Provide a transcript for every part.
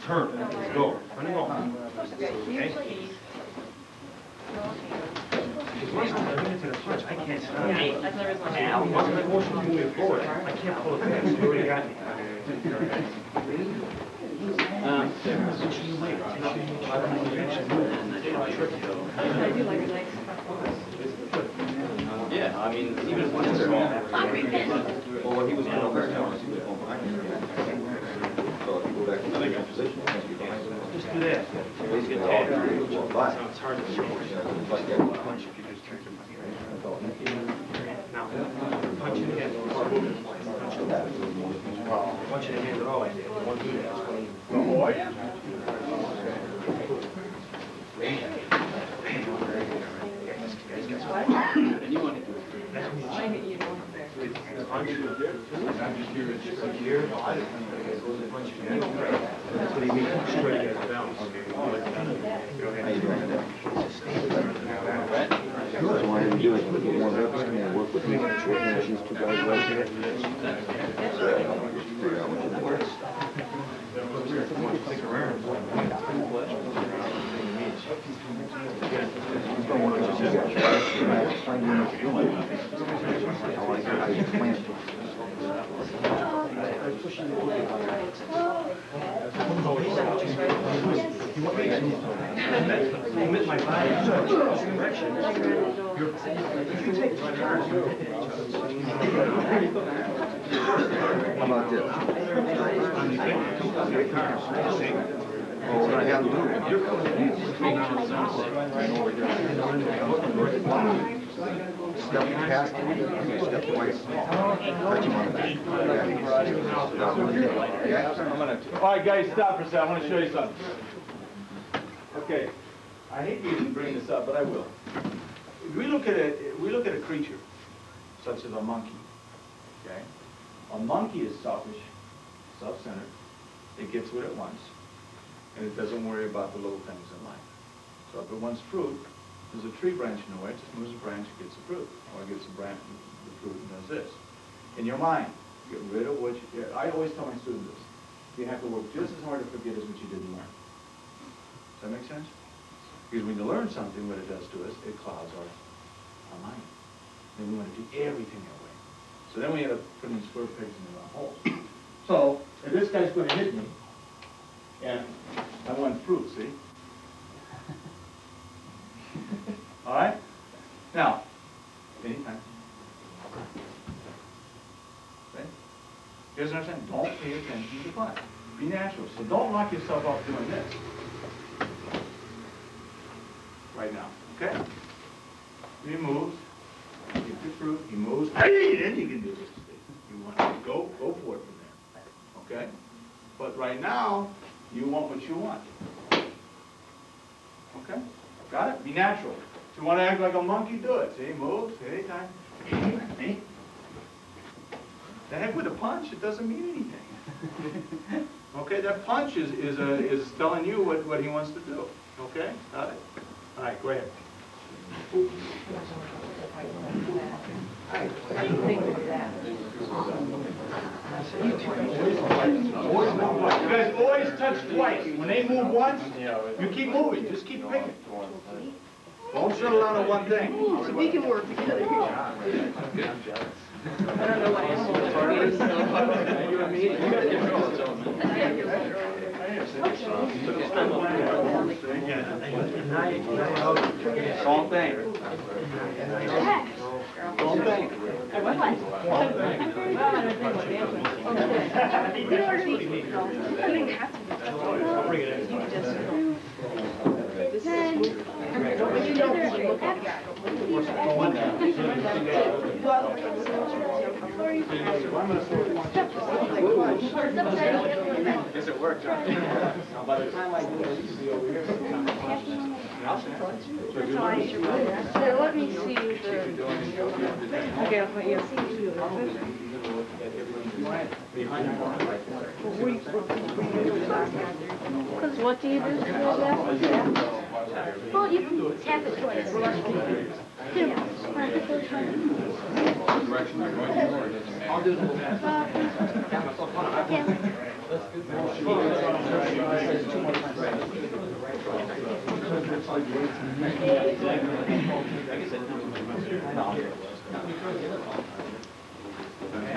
Turn. Let's go. Run and go. Okay. Once I get into the punch, I can't stop. Now, once my motion is moving forward, I can't pull it back. So you already got me. Yeah, I mean, even if it's wrong. Well, he was going to hurt. So if you go back to the position, just do that. He's getting tired. It's hard to show. Punch if you just turn your body. Now, punch it again. Punch it again at all. One do that. Oh, yeah? And you want to do it. Punch it here. Punch it here. That's what he means. Straight as balance. How you doing today? That's why I didn't do it. Get more reps and work with me. She's two guys right here. So, figure out what it works. Limit my body in such direction. If you take turns, you hit each other. How about this? Well, we're going to have to do it. Step past him, step twice, touch him on the back. All right, guys, stop for a second. I want to show you something. Okay, I hate to even bring this up, but I will. If we look at a creature, such as a monkey. Okay, a monkey is selfish, self-centered. It gets what it wants, and it doesn't worry about the little things in life. So if it wants fruit, there's a tree branch in the way. It just moves a branch, it gets the fruit, or it gets the branch, the fruit, and does this. In your mind, get rid of what you. I always tell my students this: you have to work just as hard to forget as what you didn't learn. Does that make sense? Because when you learn something, what it does to us, it clouds our mind. Then we want to do everything that way. So then we end up putting square pegs in the round holes. So if this guy's going to hit me, and I want fruit, see? All right? Now, anytime. Okay? Here's what I'm saying. Don't pay attention to the class. Be natural. So don't lock yourself up doing this. Right now. Okay? He moves. You get the fruit. He moves. Hey, then you can do this. You want to go for it from there. Okay? But right now, you want what you want. Okay? Got it? Be natural. If you want to act like a monkey, do it. See, moves, anytime. See? The heck with a punch, it doesn't mean anything. Okay, that punch is telling you what he wants to do. Okay? Got it? All right, go ahead. How do you think of that? You guys always touch twice. When they move once, you keep moving. Just keep picking. Don't settle down on one thing. So we can work together here. I don't know what animal it is. Wrong thing. Wrong thing. Yes, it worked, John. By the time I do this, you'll be over here. Here, let me see the... Okay, I'll put you. Because what do you do to that? Well, you can tap it twice. Direction they're going, or does it matter? Yeah.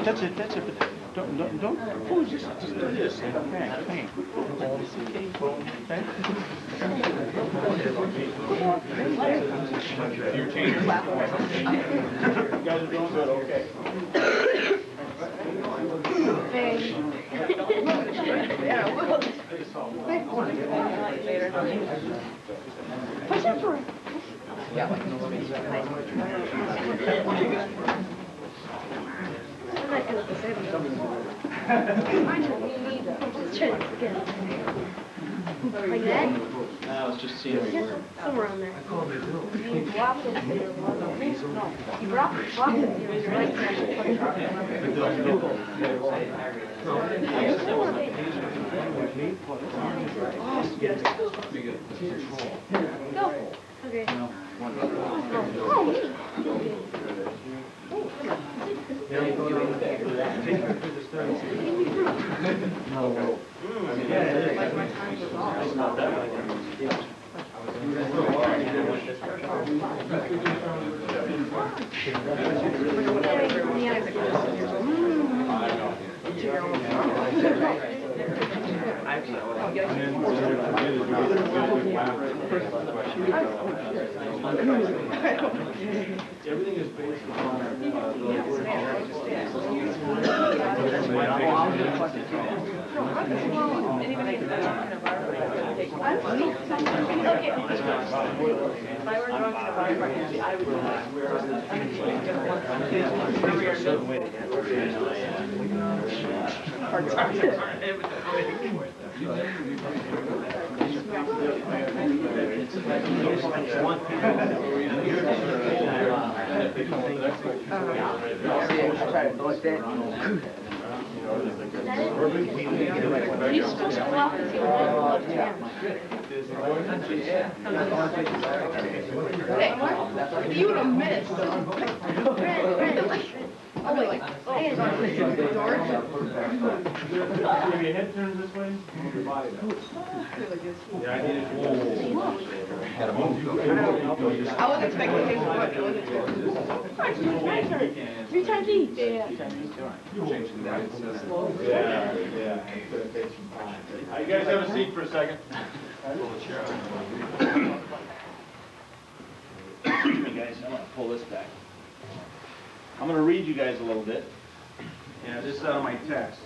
That's it, that's it. Don't, oh, just do this. Bang, bang. You're changing. You guys are doing good, okay. Push up for it. I'm not good at this anymore. I know, me neither. I'm just trying to forget. Like that? No, I was just seeing Yes, somewhere on there. You drop it. No, you drop it. Drop it. You're right. Go. Okay. Oh, me. Everything is based upon You're supposed to go off and see what I love to Hey, you would have missed. Oh, wait. I gotta go to the door. If your head turns this way, move your body back. Yeah, I need it. I wasn't expecting things to work. 3 times each. Yeah. Yeah, yeah. It's gonna take some time. You guys have a seat for a second. Excuse me, guys, I want to pull this back. I'm going to read you guys a little bit. Yeah, this is out of my text.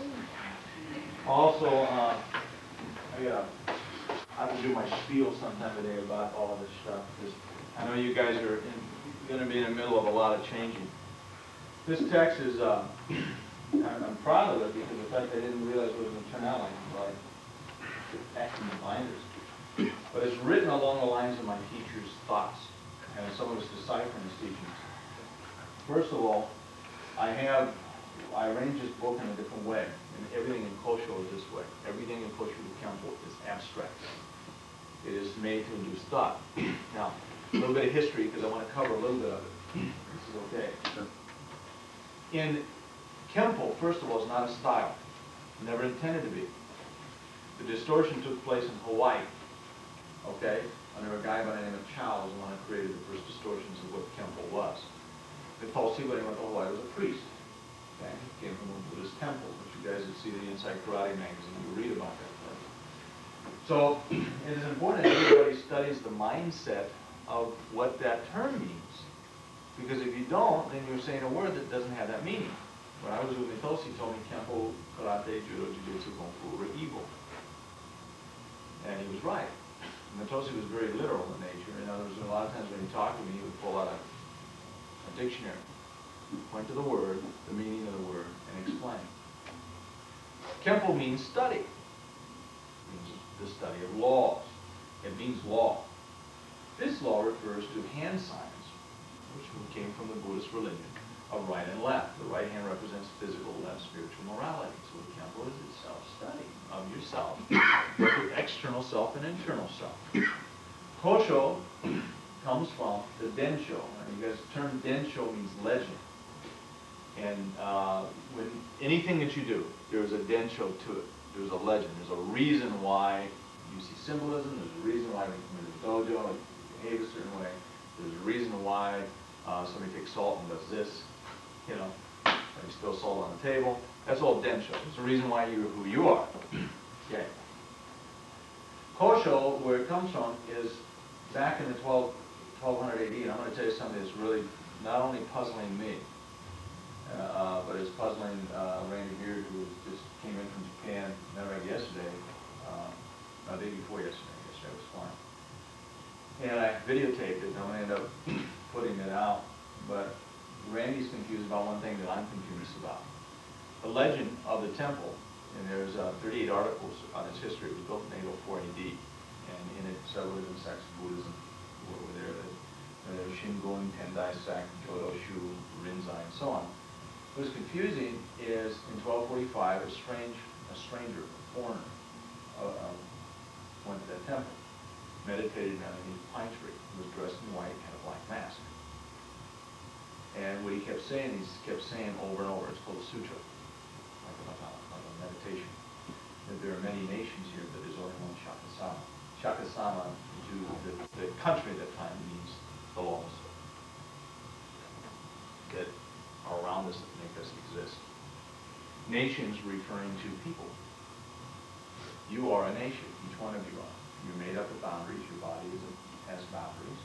Also, I will do my spiel sometime today about all of this stuff, because I know you guys are going to be in the middle of a lot of changing. This text is, I'm proud of it because in fact I didn't realize what it was going to turn out like until I packed in the binders. But it's written along the lines of my teacher's thoughts, and some of us deciphering his teachings. First of all, I arranged this book in a different way, and everything in Kosho is this way. Everything in Kosho Kempo is abstract. It is made to induce thought. Now, a little bit of history, because I want to cover a little bit of it. This is okay. In Kempo, first of all, is not a style. Never intended to be. The distortion took place in Hawaii, okay? Under a guy by the name of Chow was the one who created the first distortions of what Kempo was. The Tulsi, when he went to Hawaii, was a priest. Okay? He came from a Buddhist temple, which you guys would see the Inside Karate magazine. You read about that. So it is important that everybody studies the mindset of what that term means. Because if you don't, then you're saying a word that doesn't have that meaning. When I was with Mitoshi, he told me Kempo, Karate, Judo, Jiu-Jitsu, Kung Fu were evil. And he was right. Mitoshi was very literal in nature. In other words, a lot of times when he talked to me, he would pull out a dictionary, point to the word, the meaning of the word, and explain. Kempo means study. It means the study of laws. It means law. This law refers to hand signs, which came from the Buddhist religion of right and left. The right hand represents physical, left spiritual morality. So what Kempo is self-study of yourself, both your external self and internal self. Kosho comes from the densho. And you guys, the term densho means legend. And when anything that you do, there is a densho to it. There's a legend. There's a reason why you see symbolism. There's a reason why when you come into the dojo, you behave a certain way. There's a reason why somebody takes salt and does this, you know, and you spill salt on the table. That's all densho. There's a reason why you're who you are. Okay. Kosho, where it comes from, is back in the 1200 AD, and I'm going to tell you something that's really not only puzzling me, but it's puzzling Randy Beard, who just came in from Japan, met right yesterday, no, the day before yesterday. Yesterday was fine. And I videotaped it, and I'm going to end up putting it out. But Randy's confused about one thing that I'm confused about. The legend of the temple, and there's 38 articles on its history. It was built in 804 AD, and in it several different sects of Buddhism were there. There's Shingon, Tendai sect, Jodo Shu, Rinzai, and so on. What was confusing is in 1245, a stranger, a foreigner, went to that temple, meditated underneath a pine tree, was dressed in white, had a black mask. And what he kept saying over and over, it's called a sutra, like a meditation, that there are many nations here, but there's only one Shakasama. Shakasama, the country at that time, means the laws that are around us that make us exist. Nations referring to people. You are a nation, each one of you are. You're made up of boundaries, your body has boundaries,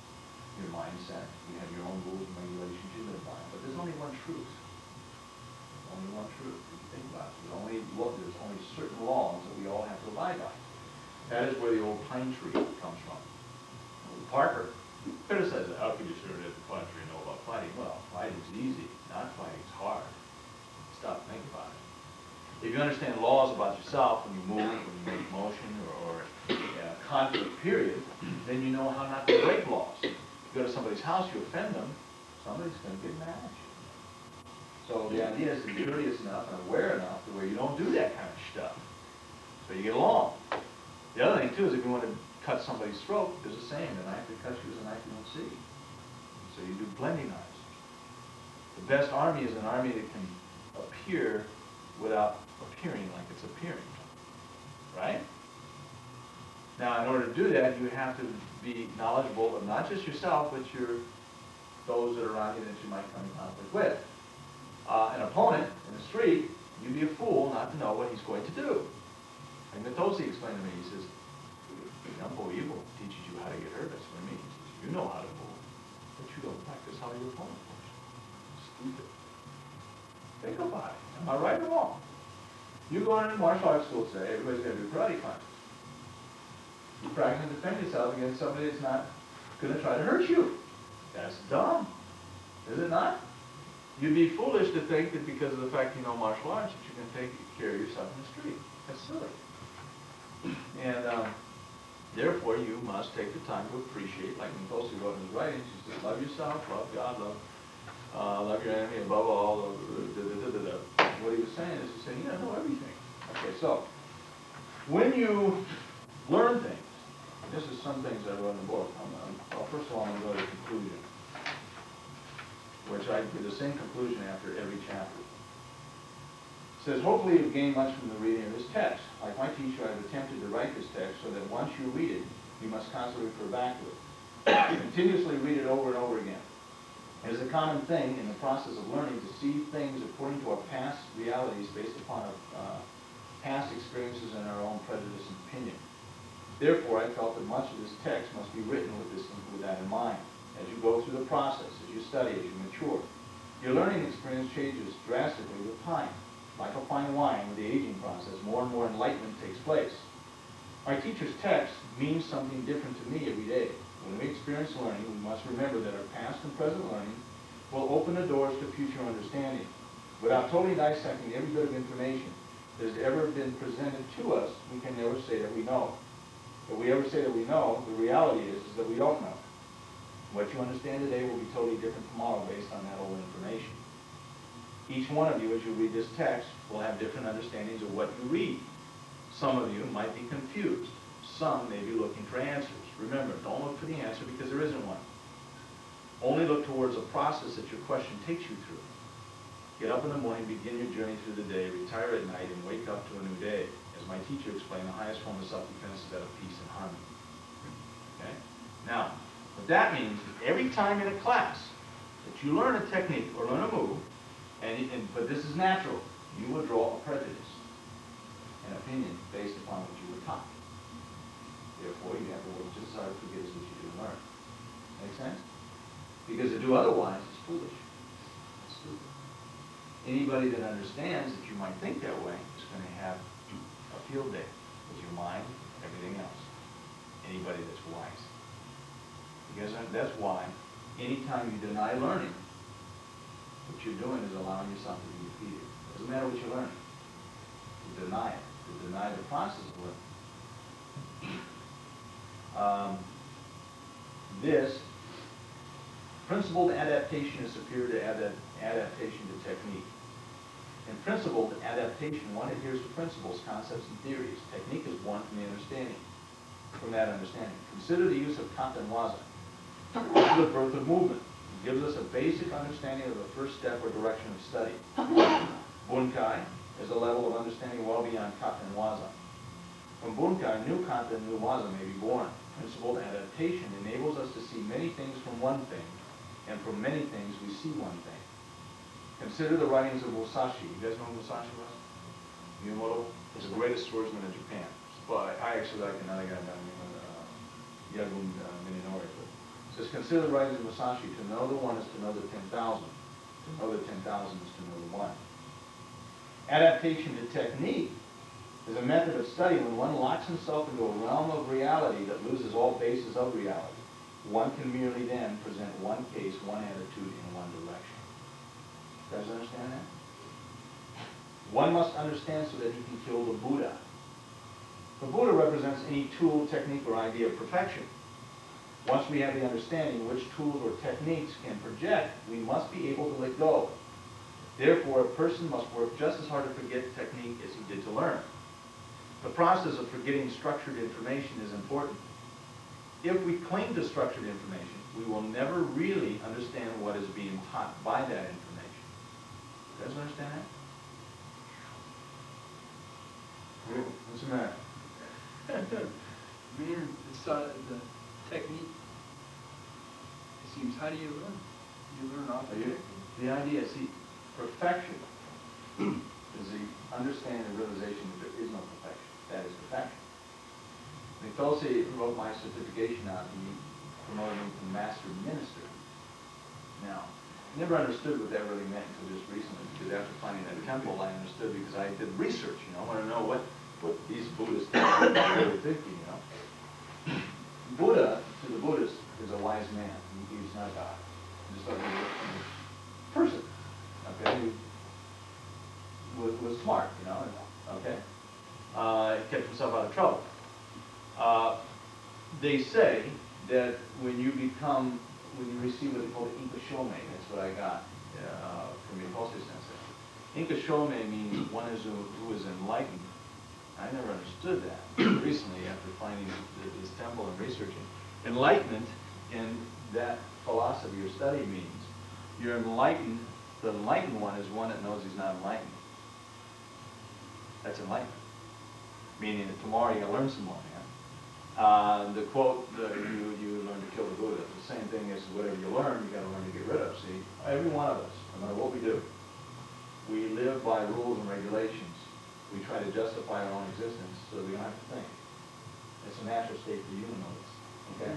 your mindset, you have your own rules and regulations you live by, but there's only one truth. Only one truth, if you think about it. There's only certain laws that we all have to abide by. That is where the old pine tree comes from. Parker criticizes it. How could you sit at the pine tree and know about fighting? Well, fighting's easy, not fighting's hard. Stop and think about it. If you understand laws about yourself when you move, when you make motion, or conflict period, then you know how not to break laws. You go to somebody's house, you offend them, somebody's going to get mad at you. So the idea is to be curious enough and aware enough to where you don't do that kind of stuff. So you get along. The other thing, too, is if you want to cut somebody's throat, there's a saying, the knife that cuts you is a knife you don't see. So you do blending knives. The best army is an army that can appear without appearing like it's appearing. Right? Now, in order to do that, you have to be knowledgeable of not just yourself, but those that are around you that you might come in conflict with. An opponent in the street, you'd be a fool not to know what he's going to do. And Natosi explained to me, he says, Kempo evil teaches you how to get hurt. That's what it means. You know how to move, but you don't practice how your opponent moves. Stupid. Think about it. Am I right or wrong? You go into martial arts school today, everybody's going to do karate classes. You practice and defend yourself against somebody that's not going to try to hurt you. That's dumb. Is it not? You'd be foolish to think that because of the fact you know martial arts that you can take care of yourself in the street. That's silly. And therefore, you must take the time to appreciate, like Nkosi wrote in his writings, he says, love yourself, love God, love your enemy above all. What he was saying is, he's saying, you know everything. Okay, so when you learn things, this is some things I wrote in the book. Well, first of all, I'm going to go to the conclusion, which I give the same conclusion after every chapter. It says, hopefully you've gained much from the reading of this text. Like my teacher, I've attempted to write this text so that once you read it, you must constantly refer back to it. Continuously read it over and over again. It is a common thing in the process of learning to see things according to our past realities based upon our past experiences and our own prejudice and opinion. Therefore, I felt that much of this text must be written with that in mind. As you go through the process, as you study, as you mature, your learning experience changes drastically with time. Like a fine wine, with the aging process, more and more enlightenment takes place. My teacher's text means something different to me every day. When we experience learning, we must remember that our past and present learning will open the doors to future understanding. Without totally dissecting every bit of information that has ever been presented to us, we can never say that we know. If we ever say that we know, the reality is that we don't know. What you understand today will be totally different tomorrow based on that old information. Each one of you, as you read this text, will have different understandings of what you read. Some of you might be confused. Some may be looking for answers. Remember, don't look for the answer because there isn't one. Only look towards the process that your question takes you through. Get up in the morning, begin your journey through the day, retire at night, and wake up to a new day. As my teacher explained, the highest form of self-defense is that of peace and harmony. Okay? Now, what that means is every time in a class that you learn a technique or learn a move, but this is natural, you will draw a prejudice, an opinion based upon what you were taught. Therefore, you have to work just as hard to forget as what you do learn. Make sense? Because to do otherwise is foolish. It's stupid. Anybody that understands that you might think that way is going to have a field day with your mind, everything else. Anybody that's wise. Because that's why anytime you deny learning, what you're doing is allowing yourself to be defeated. It doesn't matter what you're learning. You deny it. You deny the process of learning. This principled adaptation is superior to adaptation to technique. In principled adaptation, one adheres to principles, concepts, and theories. Technique is born from that understanding. Consider the use of kata and waza. This is the birth of movement. It gives us a basic understanding of the first step or direction of study. Bunkai is a level of understanding well beyond kata and waza. From bunkai, new kata and new waza may be born. Principled adaptation enables us to see many things from one thing, and from many things we see one thing. Consider the writings of Musashi. You guys know who Musashi was? Miyamoto was the greatest swordsman in Japan. Well, I actually like another guy named Yagun Mininori. It says, consider the writings of Musashi. To know the one is to know the 10,000. To know the 10,000 is to know the one. Adaptation to technique is a method of study when one locks himself into a realm of reality that loses all bases of reality. One can merely then present one case, one attitude in one direction. You guys understand that? One must understand so that he can kill the Buddha. The Buddha represents any tool, technique, or idea of perfection. Once we have the understanding which tools or techniques can project, we must be able to let go. Therefore, a person must work just as hard to forget technique as he did to learn. The process of forgetting structured information is important. If we cling to structured information, we will never really understand what is being taught by that information. You guys understand that? What's the matter? Man, the technique, it seems, how do you learn? You learn off of it. The idea, see, perfection is the understanding and realization that there is no perfection. That is perfection. Nicole wrote my certification out and he promoted me to Master Minister. Now, I never understood what that really meant until just recently, because after finding that Kempo, I understood because I did research, you know, I want to know what these Buddhists are really thinking, you know. Buddha, to the Buddhist, is a wise man. He's not God. He's just like a person, okay, who was smart, you know, okay. He kept himself out of trouble. They say that when you receive what they call the Inka Shome, that's what I got from your Kosho sensei. Inka Shome means one who is enlightened. I never understood that recently after finding this temple and researching. Enlightenment in that philosophy or study means you're enlightened. The enlightened one is one that knows he's not enlightened. That's enlightenment. Meaning that tomorrow you're going to learn some more, man. The quote, you learn to kill the Buddha. The same thing is whatever you learn, you got to learn to get rid of. See, every one of us, no matter what we do, we live by rules and regulations. We try to justify our own existence so that we don't have to think. It's a natural state for human notice. Okay?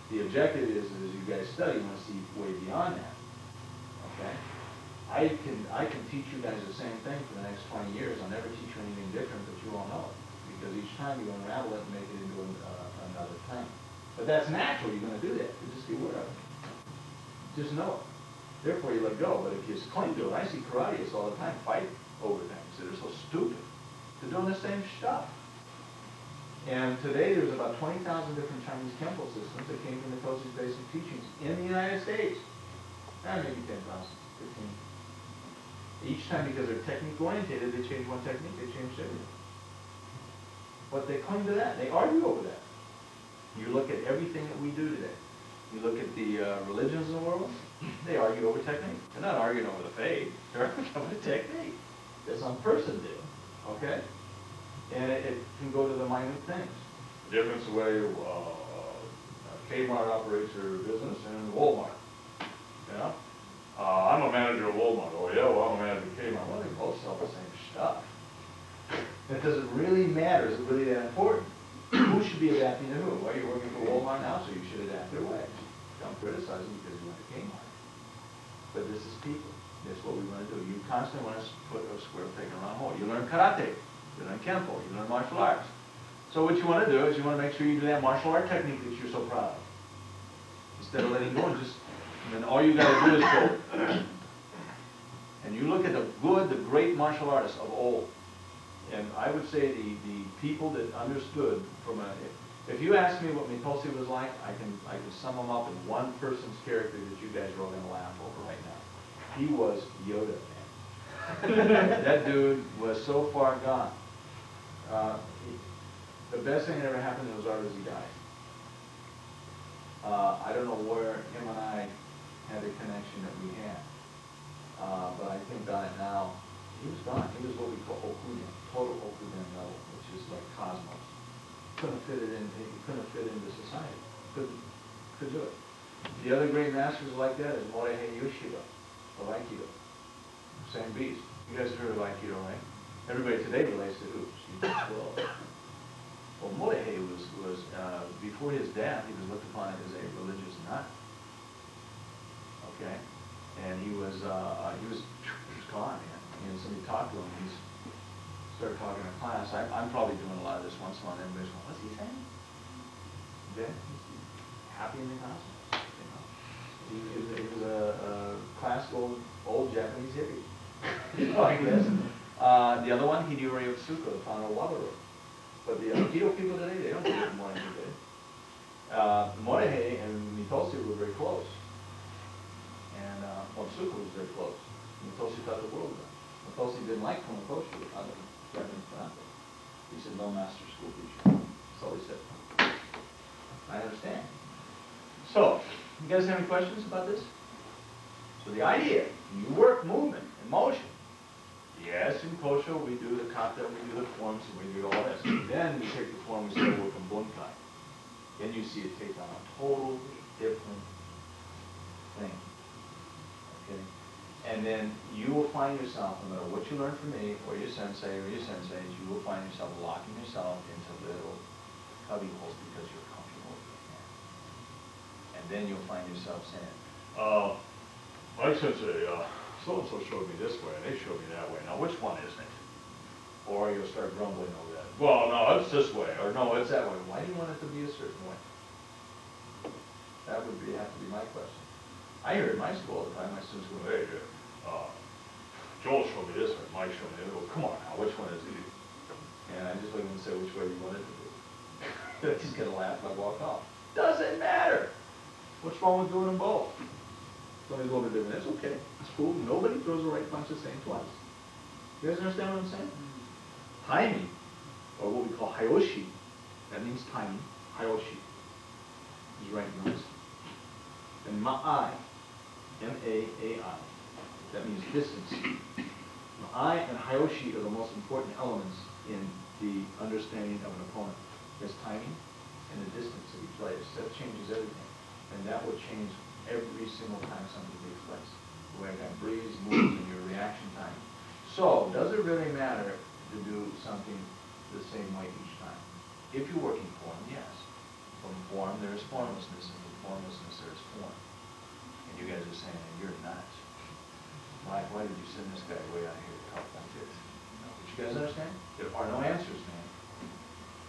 The objective is, as you guys study, you want to see way beyond that. Okay? I can teach you guys the same thing for the next 20 years. I'll never teach you anything different, but you won't know it. Because each time you unravel it and make it into another thing. But that's natural. You're going to do that. You just be aware of it. Just know it. Therefore, you let go. But if you cling to it, I see karateists all the time fight over things that are so stupid. They're doing the same stuff. And today there's about 20,000 different Chinese Kempo systems that came from the Kosho's basic teachings in the United States. Maybe 10,000, 15. Each time, because they're technique oriented, they change one technique, they change everything. But they cling to that. They argue over that. You look at everything that we do today. You look at the religions in the world, they argue over technique. They're not arguing over the faith. They're arguing over the technique that some person did. Okay? And it can go to the minute things. The difference the way Kmart operates their business and Walmart. You know? I'm a manager of Walmart. Oh yeah, well, I'm a manager of Kmart. Well, they both sell the same stuff. It doesn't really matter. Is it really that important? Who should be adapting to who? Well, you're working for Walmart now, so you should adapt their ways. Don't criticize them because you went to Kmart. But this is people. That's what we want to do. You constantly want to put a square peg in a round hole. You learn karate. You learn Kempo. You learn martial arts. So what you want to do is you want to make sure you do that martial art technique that you're so proud of. Instead of letting go and just, and then all you got to do is go. And you look at the good, the great martial artists of old. And I would say the people that understood from a, if you ask me what Mitosi was like, I can sum him up in one person's character that you guys are all going to laugh over right now. He was Yoda, man. That dude was so far gone. The best thing that ever happened to his art is he died. I don't know where him and I had the connection that we had. But I think on it now, he was gone. He was what we call Okudan, total Okudan level, which is like cosmos. Couldn't fit it in, he couldn't fit into society. Could do it. The other great masters like that is Morihei Yoshiba, of Aikido. Same beast. You guys have heard of Aikido, right? Everybody today relates to who? Well, Morihei was before his death, he was looked upon as a religious nut. Okay? And he was gone, man. And somebody talked to him, he started talking to class. I'm probably doing a lot of this once in a while, and everybody's going, what's he saying? Then he's happy in the cosmos, you know. He was a classical, old Japanese hippie. You know, I guess. The other one, Hideyori Otsuka, the founder of Wataru. But the Aikido people today, they don't do it more than he did. Morihei and Mitosi were very close. And Otsuka was very close. Mitosi taught the world that. Mitosi didn't like Kosho, other Japanese karate. He said, no master school teacher. That's all he said. I understand. So, you guys have any questions about this? So the idea, you work movement and motion. Yes, in Kosho we do the kata, we do the forms, and we do all this. Then we take the form, we start working bunkai. Then you see it take on a totally different thing. Okay? And then you will find yourself, no matter what you learn from me, or your sensei, or your senseis, you will find yourself locking yourself into little cubby holes because you're comfortable with it. And then you'll find yourself saying, my sensei, so-and-so showed me this way, and they showed me that way. Now, which one isn't it? Or you'll start grumbling over that. Well, no, it's this way, or no, it's that way. Why do you want it to be a certain way? That would have to be my question. I hear in my school all the time, my students go, hey, Joel showed me this way, Mike showed me that. Well, come on now, which one is it? And I just look at him and say, which way do you want it to be? He's going to laugh and I walk off. Doesn't matter. What's wrong with doing them both? Somebody's a little bit different. That's okay. It's cool. Nobody throws the right punch the same twice. You guys understand what I'm saying? Timing, or what we call hayoshi, that means timing. Hayoshi is right notes. And ma'ai, M-A-A-I, that means distance. Ma'ai and hayoshi are the most important elements in the understanding of an opponent. There's timing and the distance that he plays. That changes everything. And that will change every single time something takes place. The way that breeze moves and your reaction time. So, does it really matter to do something the same way each time? If you're working form, yes. From form, there is formlessness, and from formlessness, there is form. And you guys are saying, you're nuts. Why did you send this guy way out here to talk like this? No, but you guys understand? There are no answers, man.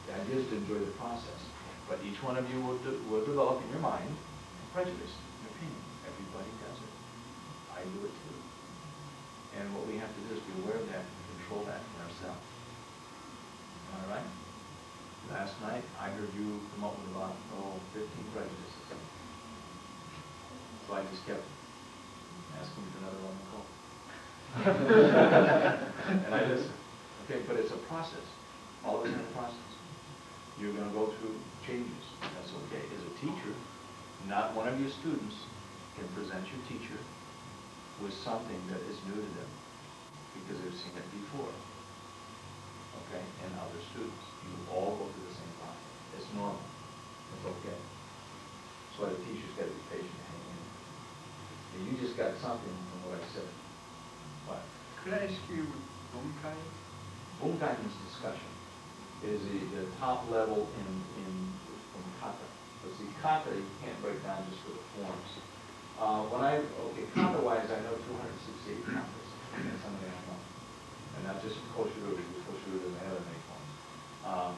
The idea is to enjoy the process. But each one of you will develop in your mind a prejudice. Everybody does it. I do it too. And what we have to do is be aware of that and control that for ourselves. All right? Last night, I heard you come up with about, 15 prejudices. So I just kept asking for another one to call. And I listened. Okay, but it's a process. All of it's in a process. You're going to go through changes. That's okay. As a teacher, not one of your students can present your teacher with something that is new to them because they've seen it before. okay, and other students. You all go through the same process. It's normal. It's okay. That's why the teacher's got to be patient and hang in. And you just got something from what I said. What? Could I ask you, Bunkai? Bunkai means discussion. It is the top level from kata. But see, kata you can't break down just for the forms. Kata-wise, I know 268 katas. That's something I know. And not just Kosho, because Kosho doesn't have that many forms.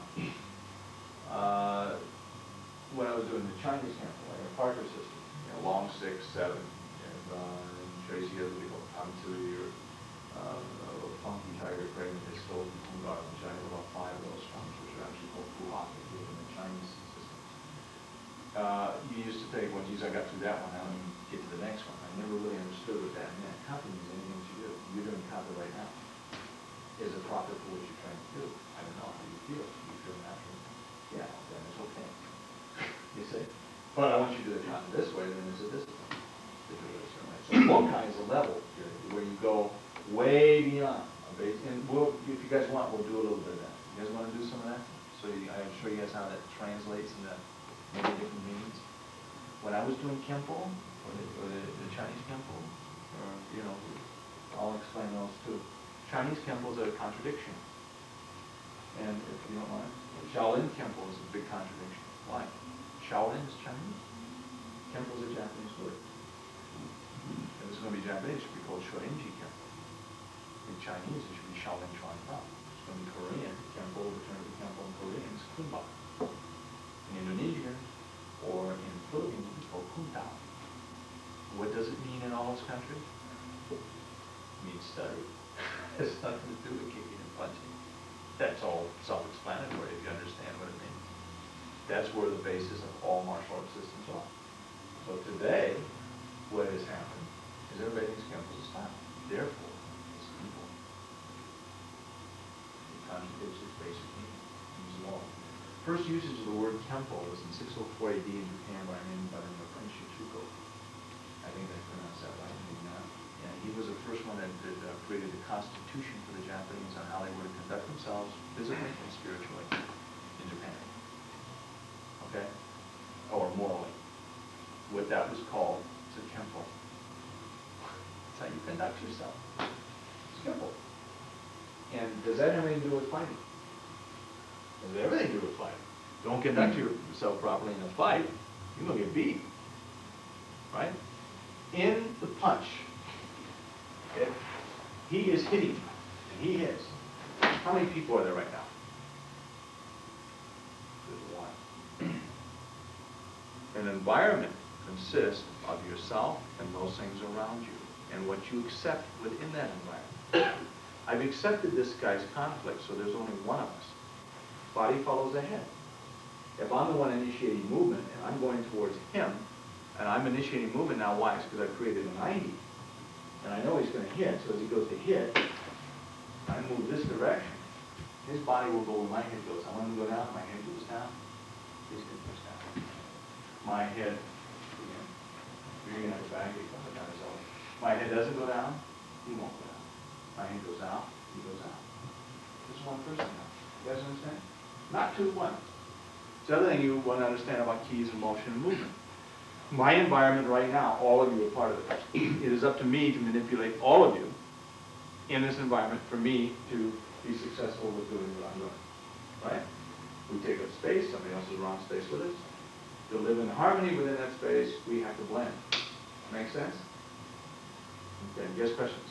When I was doing the Chinese Kempo, like a Parker system, long 6, 7, and Tracy has what we call Kamtui or Funky Tiger Crane, they stole from Kungar, which I have about 5 of those forms, which are actually called Puhaka in the Chinese system. You used to think, well, geez, I got through that one, now let me get to the next one. I never really understood what that meant. Kata means anything that you do. You're doing kata right now. Is it proper for what you're trying to do? I don't know. How do you feel? Do you feel natural? Yeah, then it's okay. You see? But I want you to do the kata this way, then it's a discipline to do it a certain way. So Bunkai is a level here where you go way beyond a base. And if you guys want, we'll do a little bit of that. You guys want to do some of that? So I'll show you guys how that translates into many different meanings. When I was doing Kempo, or the Chinese Kempo, I'll explain those too. Chinese Kempo is a contradiction. And if you don't mind, Shaolin Kempo is a big contradiction. Why? Shaolin is Chinese. Kempo is a Japanese word. If it's going to be Japanese, it should be called Shorei Kempo. In Chinese, it should be Shaolin Chuan Tao. It's going to be Korean. Kempo, the term for Kempo in Korean is Kunba. In Indonesian, or in Philippines, it's called Kuntao. What does it mean in all those countries? It means study. It has nothing to do with kicking and punching. That's all self-explanatory if you understand what it means. That's where the basis of all martial arts systems are. So today, what has happened is everybody thinks Kempo is a style. Therefore, it's evil. It contradicts its basic meaning. It's law. First usage of the word Kempo was in 604 AD in Japan by a man by the name of Prince Shichuko. I think I pronounced that right, maybe not. And he was the first one that created the constitution for the Japanese on how they were to conduct themselves physically and spiritually in Japan. Okay? Or morally. What that was called is a Kempo. That's how you conduct yourself. It's Kempo. And does that have anything to do with fighting? It has everything to do with fighting. Don't conduct yourself properly in a fight, you're going to get beat. Right? In the punch, if he is hitting, and he hits, how many people are there right now? There's one. An environment consists of yourself and those things around you, and what you accept within that environment. I've accepted this guy's conflict, so there's only one of us. Body follows the head. If I'm the one initiating movement, and I'm going towards him, and I'm initiating movement now, why? It's because I've created a 90. And I know he's going to hit, so as he goes to hit, I move this direction. His body will go where my head goes. I want him to go down, my head goes down. His head goes down. My head, you're going to have a bag down his elbow. My head doesn't go down, he won't go down. My head goes out, he goes out. Just one person now. You guys understand? Not two, one. The other thing you want to understand about keys and motion and movement. My environment right now, all of you are part of it. It is up to me to manipulate all of you in this environment for me to be successful with doing what I'm doing. Right? We take up space, somebody else is around space with us. To live in harmony within that space, we have to blend. Make sense? Okay, guess questions?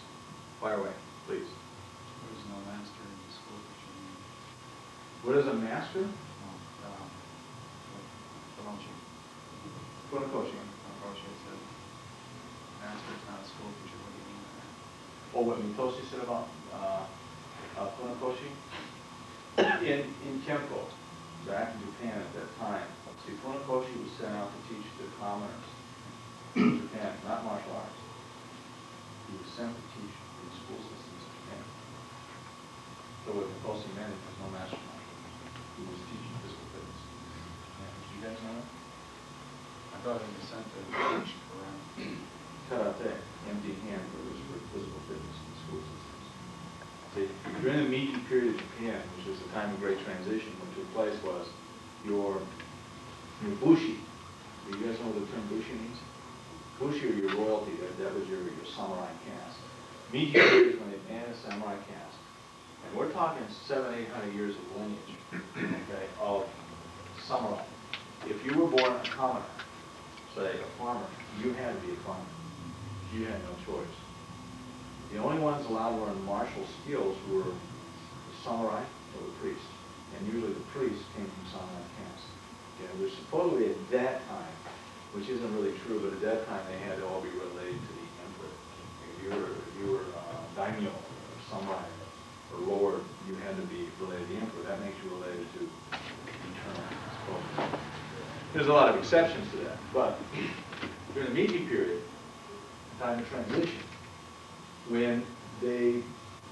Fire away, please. There was no master in the school that you knew. What is a master? Kosho said, master is not a school teacher. What do you mean by that? Or what Mitoshi said about Funakoshi? In Kempo, back in Japan at that time, see, Funakoshi was sent out to teach the commoners in Japan, not martial arts. He was sent to teach in the school systems of Japan. So what Mitoshi meant, there was no master martial arts. He was teaching physical fitness. Yeah, did you guys know that? I thought he was sent to teach karate. Karate, empty hand, was for physical fitness in the school systems. See, during the Meiji period of Japan, which was the time of great transition, what took place was your bushi. Do you guys know what the term bushi means? Bushi or your royalty, that was your samurai caste. Meiji period is when they banned the samurai caste. And we're talking 700, 800 years of lineage, okay, of samurai. If you were born a commoner, say a farmer, you had to be a farmer. You had no choice. The only ones allowed to learn martial skills were the samurai or the priest. And usually the priest came from samurai caste. Okay, which supposedly at that time, which isn't really true, but at that time they had to all be related to the emperor. If you were daimyo or samurai or lord, you had to be related to the emperor. That makes you related to eternal, supposedly. There's a lot of exceptions to that, but during the Meiji period, time of transition, when they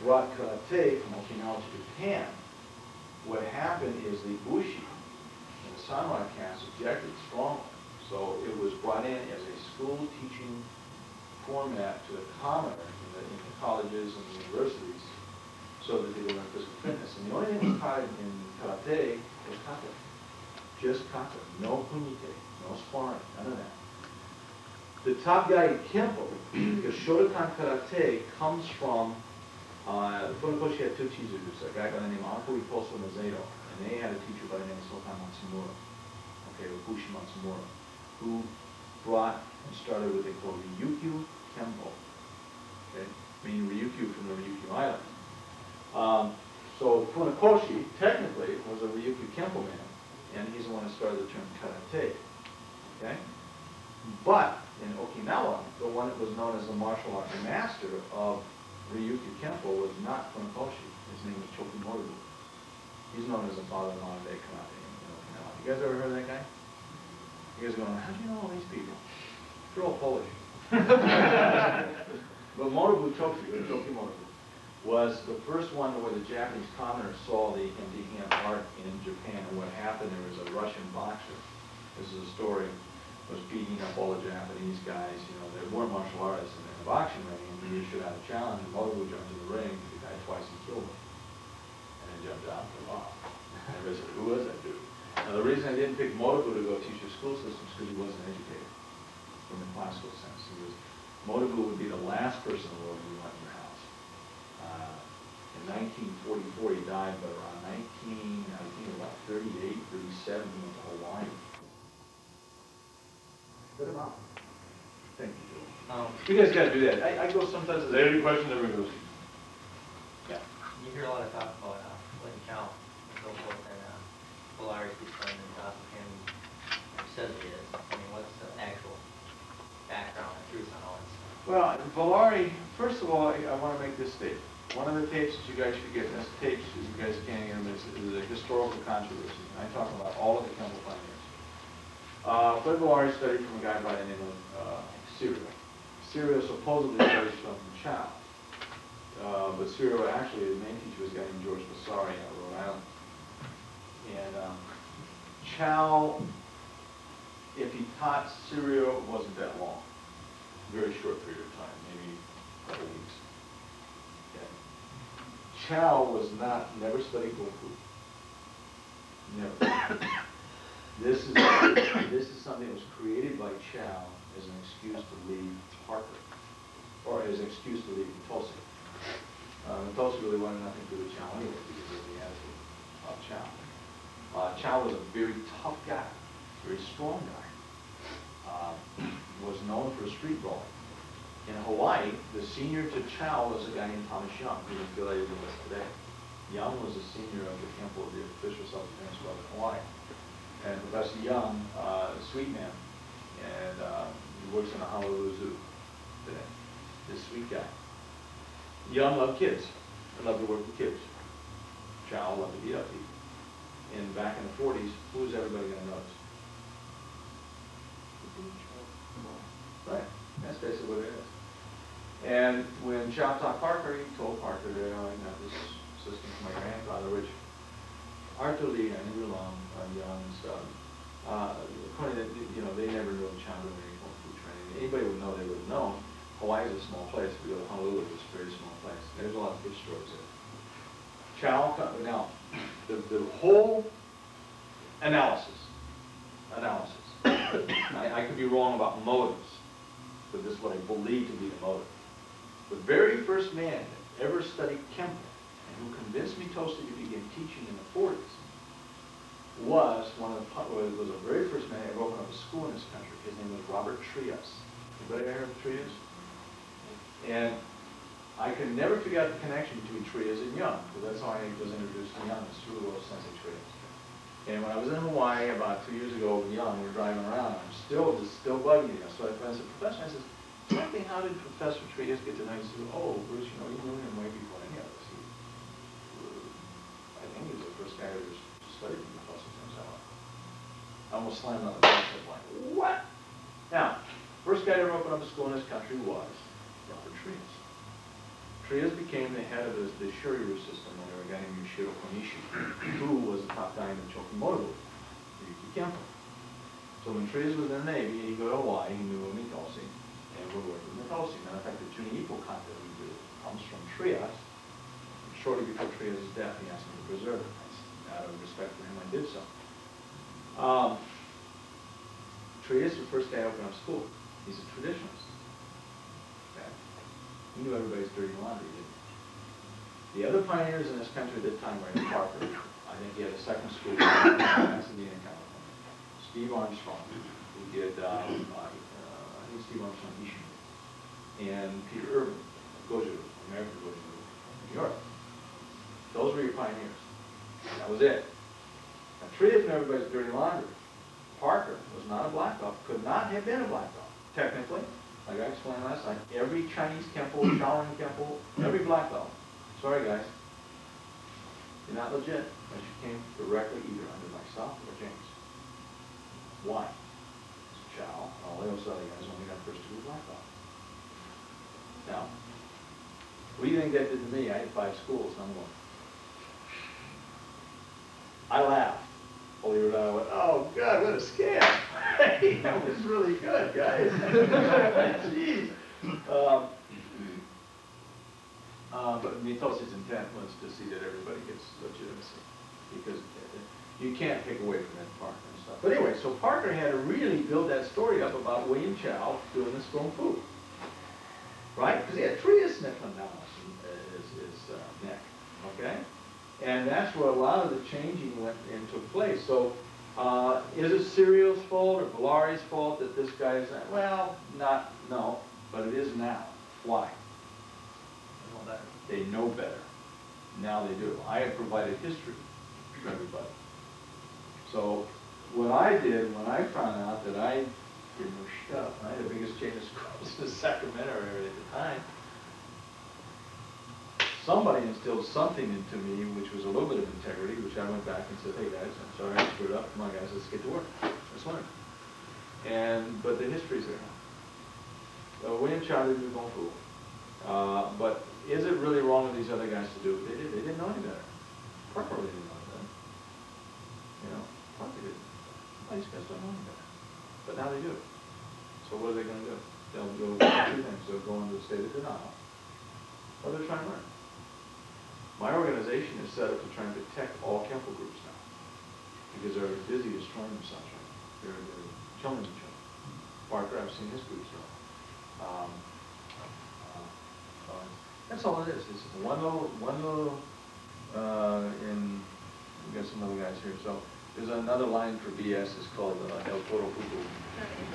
brought karate from Okinawa to Japan, what happened is the bushi and the samurai caste objected strongly. So it was brought in as a school teaching format to the commoner in the colleges and the universities so that they would learn physical fitness. And the only thing that was taught in karate was kata. Just kata. No kumite, no sparring, none of that. The top guy in Kempo, because Shotokan Karate comes from, Funakoshi had two teachers, a guy by the name of Akuri Kosho and Mazedo, and they had a teacher by the name of Sokan Matsumura, okay, or Bushi Matsumura, who brought and started what they call Ryukyu Kempo, okay, meaning Ryukyu from the Ryukyu Island. So Funakoshi, technically, was a Ryukyu Kempo man, and he's the one that started the term karate, okay? But in Okinawa, the one that was known as the martial art master of Ryukyu Kempo was not Funakoshi. His name was Choki Motobu. He's known as the father of modern day karate in Okinawa. You guys ever heard of that guy? You guys are going, how do you know all these people? They're all Polish. But Motobu Choki Motobu, was the first one where the Japanese commoner saw the empty hand art in Japan. And what happened, there was a Russian boxer. This is a story. Was beating up all the Japanese guys, you know, they weren't martial artists, and in the boxing ring, and he issued out a challenge, and Motobu jumped in the ring, the guy twice and killed him. And then jumped out and took off. And everybody said, who was that dude? Now the reason I didn't pick Motobu to go teach your school systems is because he wasn't educated from the classical sense. Motobu would be the last person in the world who went in your house. In 1944 he died, but around 38, 37, he went to Hawaii. Put him out. Thank you, Joe. You guys got to do that. I go sometimes. Is there any questions? Everyone goes. Yeah. You hear a lot of talk about Lincoln Cow and so forth, and Polari keeps coming and top of him. Says it is. I mean, what's the actual background and truth on all this? Well, Polari. First of all, I want to make this statement. One of the tapes that you guys should get, and this tapes that you guys can't hear, is a historical controversy. I talk about all of the Kempo pioneers. Fred Polari studied from a guy by the name of Syrio. Syrio supposedly studied from Chow. But Syrio actually, his main teacher was a guy named George Vasari out of Rhode Island. And Chow, if he taught Syrio, it wasn't that long. Very short period of time, maybe a couple weeks. Okay. Chow was never studied Kung Fu. Never. This is something that was created by Chow as an excuse to leave Harper, or as an excuse to leave Tosi. Tosi really wanted nothing to do with Chow anyway because of the attitude of Chow. Chow was a very tough guy, very strong guy. Was known for street brawling. In Hawaii, the senior to Chow was a guy named Thomas Young, who's affiliated with us today. Young was a senior of the Kempo, the official self-defense club in Hawaii. And Professor Young, a sweet man, and he works in a Honolulu Zoo today. This sweet guy. Young loved kids. He loved to work with kids. Chow loved to beat up people. And back in the 40s, who was everybody going to notice? Right. That's basically what it is. And when Chow taught Parker, he told Parker that I got this system from my grandfather, which Arthur-Lee and Long, Young and stuff, according to, you know, they never knew of Chow doing any Kung Fu training. Anybody would know, they would have known. Hawaii is a small place. If you go to Honolulu, it's a very small place. There's a lot of fish stores there. Chow, now, the whole analysis, I could be wrong about motives, but this is what I believe to be the motive. The very first man that ever studied Kempo, and who convinced me totally to begin teaching in the 40s, was the very first man that ever opened up a school in this country. His name was Robert Trias. Anybody ever heard of Trias? And I can never figure out the connection between Trias and Young, because that's how I was introduced to Young, is through World Sensei Trias. And when I was in Hawaii about 2 years ago with Young, we were driving around, I'm still bugging you. So I said, Professor, I said, frankly, how did Professor Trias get to know you? He said, oh, Bruce, you know, you knew him way before any of us. I think he was the first guy who studied him. I almost slammed on the desk. I was like, what? Now, first guy to ever open up a school in this country was Robert Trias. Trias became the head of the Shorei system under a guy named Yoshiro Konishi, who was the top guy in the Chokimoto, Ryuki Kempo. So when Trias was in the Navy, he'd go to Hawaii, he knew Mitosi, and would work with Mitosi. Matter of fact, the Juniipo content we do comes from Trias. Shortly before Trias' death, he asked me to preserve it. Out of respect for him, I did so. Trias was the first guy to open up school. He's a traditionalist. Okay. He knew everybody's dirty laundry, didn't he? The other pioneers in this country at that time were in Parker. I think he had a second school in Pasadena, California. Steve Armstrong, who did, I think Steve Armstrong Ishin, and Peter Irvin, Kosho, American Kosho, New York. Those were your pioneers. That was it. Now, Trias knew everybody's dirty laundry. Parker was not a black belt, could not have been a black belt. Technically, like I explained last night, every Chinese Kempo, Shaolin Kempo, every black belt. Sorry guys, you're not legit unless you came directly either under myself or James. Why? Chow, and all those other guys only got first degree black belt. Now, what do you think that did to me? I had 5 schools, I'm going. I laughed. Believe it or not, I went, oh God, what a scam. Hey, that was really good, guys. Jeez. But Mitosi's intent was to see that everybody gets legitimacy, because you can't take away from that Parker and stuff. But anyway, so Parker had to really build that story up about William Chow doing this Kung Fu. Right? Because he had Trias nipping down his neck. Okay? And that's where a lot of the changing went and took place. So, is it Serial's fault or Valari's fault that this guy is, well, no, but it is now. Why? They know better. Now they do. I have provided history for everybody. So, what I did when I found out that I didn't know stuff, I had the biggest chain of schools in the Sacramento area at the time, somebody instilled something into me which was a little bit of integrity, which I went back and said, hey guys, I'm sorry I screwed up. Come on guys, let's get to work. Let's learn. But the history's there. William Chow didn't do Kung Fu. But is it really wrong of these other guys to do it? They didn't know any better. Parker really didn't know any better. You know, Parker didn't. Well, these guys don't know any better. But now they do. So what are they going to do? They'll do 2 things. They'll go into a state of denial, or they're trying to learn. My organization is set up to try and protect all Kempo groups now, because they're busy destroying themselves right now. They're killing each other. Parker, I've seen his groups go. That's all it is. It's one little, and we got some other guys here. So there's another line for BS. It's called El Toro Pupu.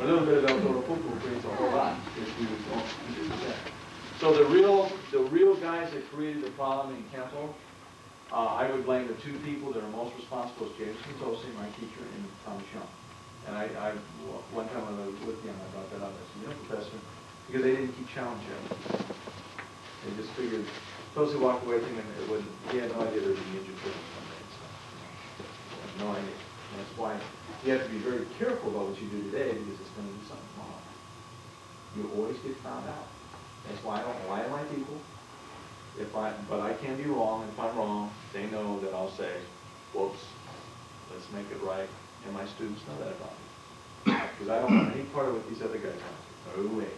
A little bit of El Toro Pupu creates a whole lot if you don't do that. So the real guys that created the problem in Kempo, I would blame the 2 people that are most responsible is James Mitosi, my teacher, and Thomas Young. And I one time when I was with him, I brought that up. I said, you know, Professor, because they didn't keep challenging him. They just figured, Tosi walked away thinking he had no idea there would be ninja turtles someday. So, he had no idea. And that's why you have to be very careful about what you do today, because it's going to do something wrong. You always get found out. That's why I don't lie to my people. But I can be wrong, and if I'm wrong, they know that I'll say, whoops, let's make it right. And my students know that about me. Because I don't want any part of what these other guys want. No way.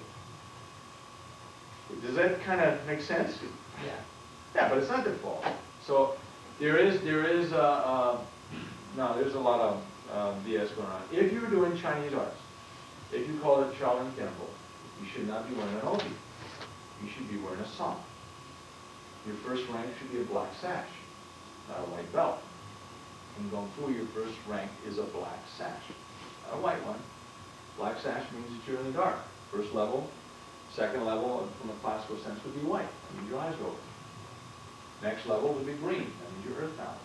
Does that kind of make sense? Yeah. Yeah, but it's not their fault. So there's a lot of BS going on. If you're doing Chinese arts, if you call it Shaolin Kempo, you should not be wearing an obi. You should be wearing a song. Your first rank should be a black sash, not a white belt. In Kung Fu, your first rank is a black sash, not a white one. Black sash means that you're in the dark. First level, second level, from a classical sense, would be white. That means your eyes are open. Next level would be green. That means you're earthbound.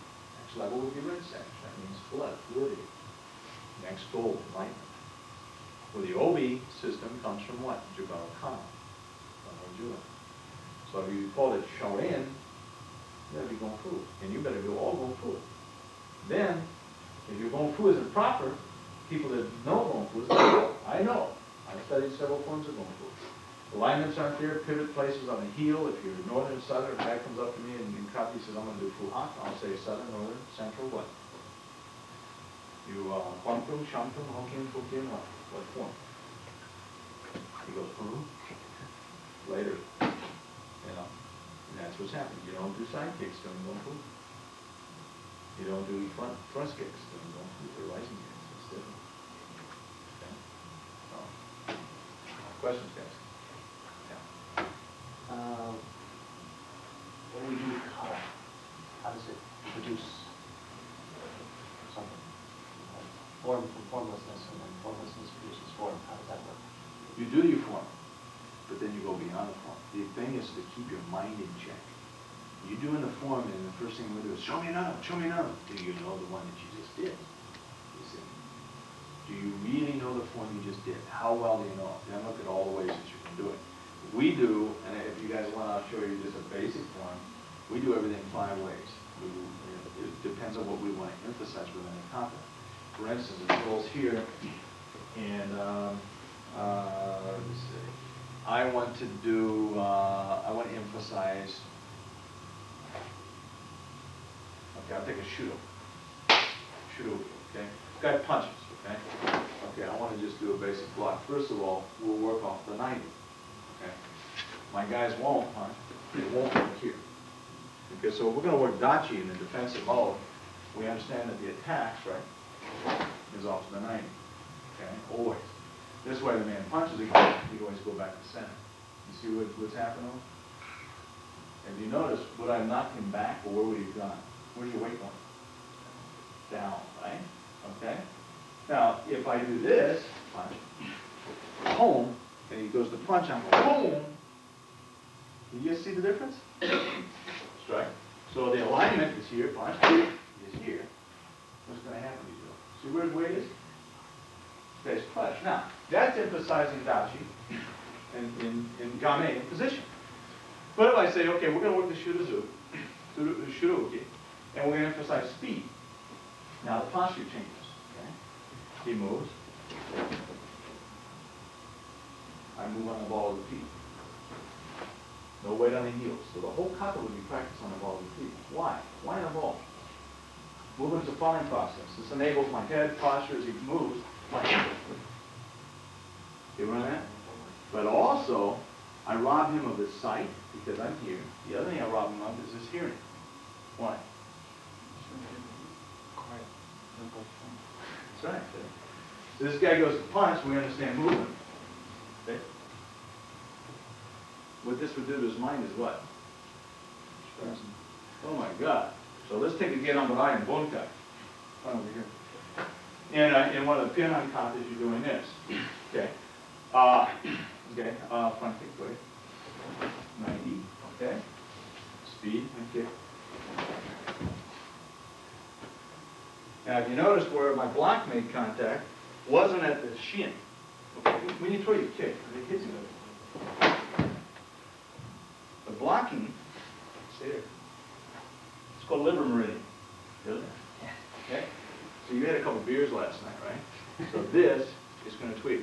Next level would be red sash. That means blood, fluidity. Next, gold, enlightenment. Well, the Obi system comes from what? Jugara Kama. So if you call it Shorei, you better be Kung Fu. And you better do all Kung Fu. Then, if your Kung Fu isn't proper, people that know Kung Fu say, I know. I've studied several forms of Kung Fu. Alignments aren't there, pivot places on the heel. If you're northern, southern, a guy comes up to me and in Kati says, I'm going to do Fu Hak, I'll say southern, northern, central, what? You, Huantung, Shantung, Hokkien, Fukian, what form? He goes, later. You know, and that's what's happening. You don't do side kicks during Kung Fu. You don't do front thrust kicks during Kung Fu. They're rising kicks. It's different. Okay? So, questions, guys? Yeah. When we do kata, how does it produce something? Form from formlessness, and then formlessness produces form. How does that work? You do your form, but then you go beyond the form. The thing is to keep your mind in check. You doing the form, and the first thing we do is, show me another, show me another. Do you know the one that you just did? You see? Do you really know the form you just did? How well do you know it? Then look at all the ways that you can do it. We do, and if you guys want, I'll show you just a basic form. We do everything 5 ways. It depends on what we want to emphasize within the kata. For instance, it rolls here, and let's see. I want to do, I want to emphasize, okay, I'll take a shudo. Shudo, okay? Guy punches, okay? Okay, I want to just do a basic block. First of all, we'll work off the 90, okay? My guys won't punch, they won't work here. Okay, so we're going to work dachi in the defensive mode. We understand that the attacks, right, is off to the 90, okay? Always. This way the man punches again, you always go back to center. You see what's happening? Have you noticed, would I knock him back, or where would he have gone? Where's your weight going? Down, right? Okay? Now, if I do this, punch, home, and he goes to punch, I'm home. Do you see the difference? Strike. So the alignment is here, punch, is here. What's going to happen to you? See where his weight is? Face clutch. Now, that's emphasizing dachi in game in position. But if I say, okay, we're going to work the shuruki, and we're going to emphasize speed. Now the posture changes. Okay? He moves. I move on the ball of the feet. No weight on the heels. So the whole kata would be practiced on the ball of the feet. Why? Why on the ball? Movement is a falling process. This enables my head posture as he moves. You run that? But also, I rob him of his sight because I'm here. The other thing I rob him of is his hearing. Why? That's right. So this guy goes to punch, we understand movement. Okay? What this would do to his mind is what? Oh my God. So let's take a get on Barai and Bunkai. Come over here. In one of the Pianon katas, you're doing this. Okay. Okay. Front kick, go ahead. 90. Okay. Speed and kick. Now, if you notice where my block made contact, wasn't at the shin. Okay. When you throw your kick, it hits you. The blocking, see there. It's called liver meridian. Isn't it? Okay. So you had a couple beers last night, right? So this is going to tweak.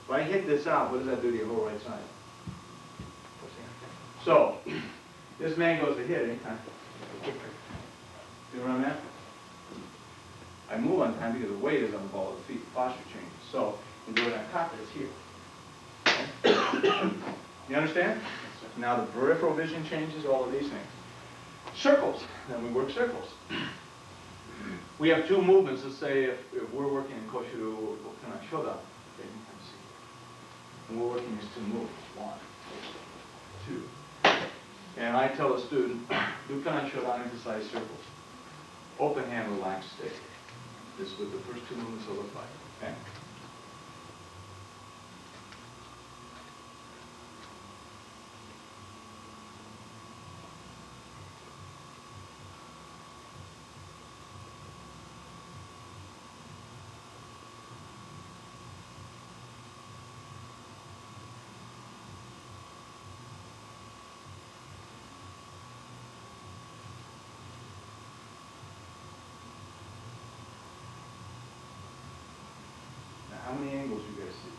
If I hit this out, what does that do to your whole right side? So, this man goes to hit anytime. See what I'm at? I move on time because the weight is on the ball of the feet. The posture changes. So, in doing that kata, it's here. Okay? You understand? Now the peripheral vision changes, all of these things. Circles, then we work circles. We have two movements. Let's say if we're working in Kosho Kana Shoda, okay, you can see. And we're working these two moves. 1, 2. And I tell a student, do Kana Shoda exercise circles. Open hand, relaxed stay. This is what the first two movements will look like. Okay? How many angles you guys see?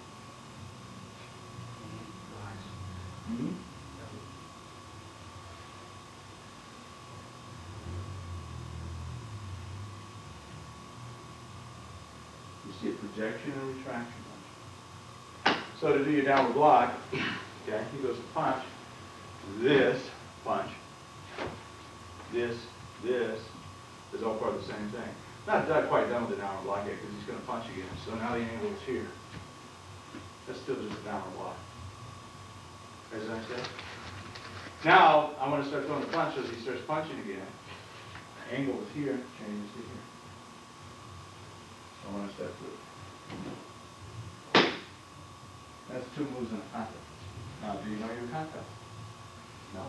Mm-hmm. You see a projection and retraction. So to do your downward block, okay, he goes to punch, this, punch, this is all part of the same thing. Not quite done with the downward block yet because he's going to punch again. So now the angle is here. That's still just a downward block. As I said. Now I want to start throwing the punch as he starts punching again. The angle is here, changes to here. So I want to step through. That's two moves in a kata. Now, do you know your kata? No.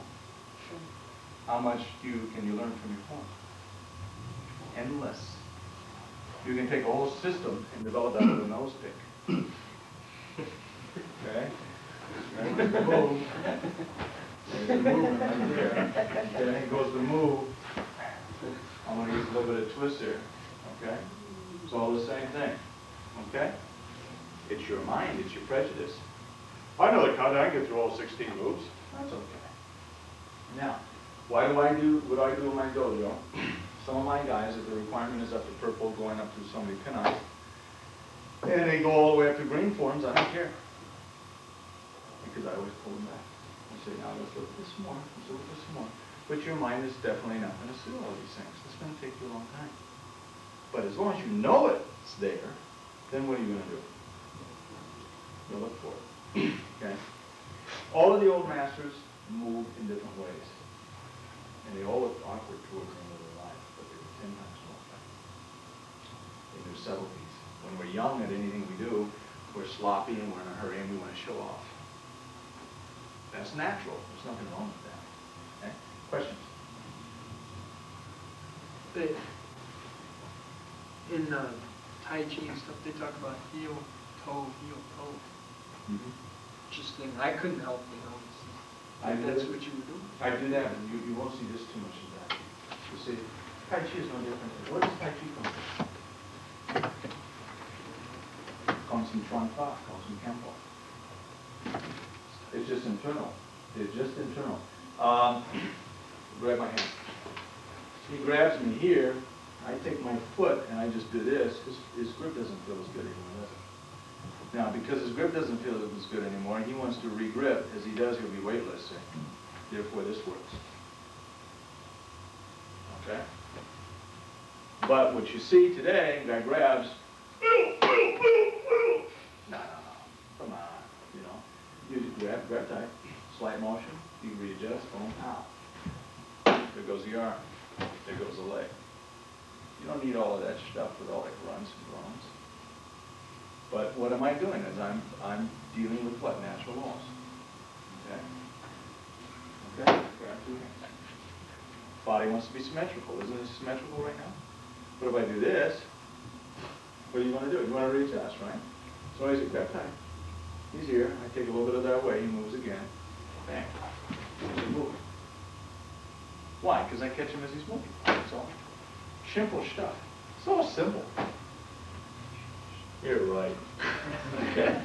How much can you learn from your form? Endless. You can take a whole system and develop that with a nose pick. Okay? There's the move. There's the movement right there. Then it goes the move. I'm going to use a little bit of twist here. Okay? It's all the same thing. Okay? It's your mind. It's your prejudice. I know the kata. I can get through all 16 moves. That's okay. Now, why do I do what I do in my dojo? Some of my guys, if the requirement is up to purple, going up to so many pinouts, and they go all the way up to green forms, I don't care. Because I always pull them back. I say, now let's look at this more, let's look at this more. But your mind is definitely not going to see all these things. It's going to take you a long time. But as long as you know it's there, then what are you going to do? You'll look for it. Okay? All of the old masters move in different ways. And they all look awkward towards the end of their life, but they were 10 times more effective. They knew subtleties. When we're young at anything we do, we're sloppy and we're in a hurry and we want to show off. That's natural. There's nothing wrong with that. Okay? Questions? In Tai Chi and stuff, they talk about heel, toe, heel, toe. Mm-hmm. Interesting. I couldn't help, that's what you would do. I do that, and you won't see this too much of that. You see, Tai Chi is no different. Where does Tai Chi come from? It comes from Chuan Fa, comes from Kempo. It's just internal. It's just internal. Grab my hand. He grabs me here. I take my foot and I just do this. His grip doesn't feel as good anymore, does it? Now, because his grip doesn't feel as good anymore, he wants to re-grip. As he does, he'll be weightless. Therefore, this works. Okay? But what you see today, guy grabs. No. Come on. You know, you just grab tight. Slight motion. You readjust. Boom. Out. There goes the arm. There goes the leg. You don't need all of that stuff with all that runs and groans. But what am I doing? Is I'm dealing with what? Natural laws. Okay? Okay? Grab two hands. Body wants to be symmetrical. Isn't it symmetrical right now? But if I do this, what do you want to do? You want to readjust, right? So I say, grab tight. He's here. I take a little bit of that away. He moves again. Bang. He's moving. Why? Because I catch him as he's moving. That's all. Simple stuff. It's all simple. You're right. Okay.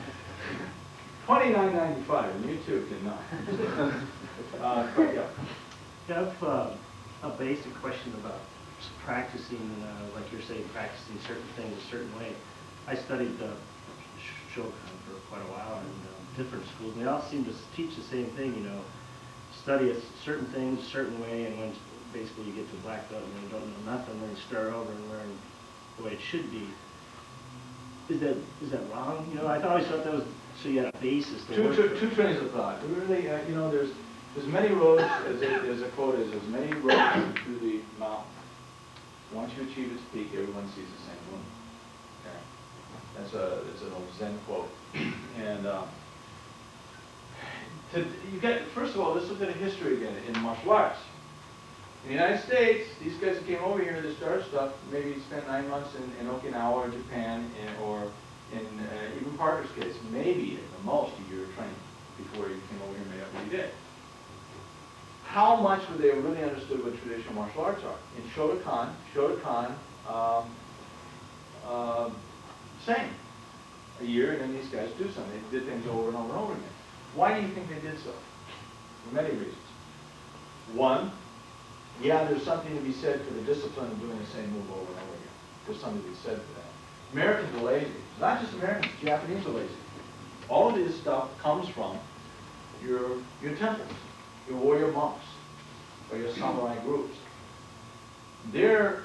$29.95, and you too can not. Yeah. I have a basic question about practicing, like you're saying, practicing certain things a certain way. I studied Shokan for quite a while in different schools, and they all seem to teach the same thing, you know, study certain things a certain way, and when basically you get to black belt and you don't know nothing, then you start over and learn the way it should be. Is that wrong? You know, I always thought that was, so you had a basis to work with. Two trains of thought. Really, you know, there's many roads, as a quote is, there's many roads to the mountain. Once you achieve its peak, everyone sees the same moon. Okay? It's an old Zen quote. And first of all, let's look at a history again in martial arts. In the United States, these guys that came over here to start stuff, maybe spent 9 months in Okinawa or Japan, or in even Parker's case, maybe at the most a year of training before he came over here and made up what he did. How much would they have really understood what traditional martial arts are? In Shotokan, same. A year, and then these guys do something. They did things over and over and over again. Why do you think they did so? For many reasons. One, yeah, there's something to be said for the discipline of doing the same move over and over again. There's something to be said for that. Americans are lazy. Not just Americans, Japanese are lazy. All of this stuff comes from your temples, your warrior monks, or your samurai groups. Their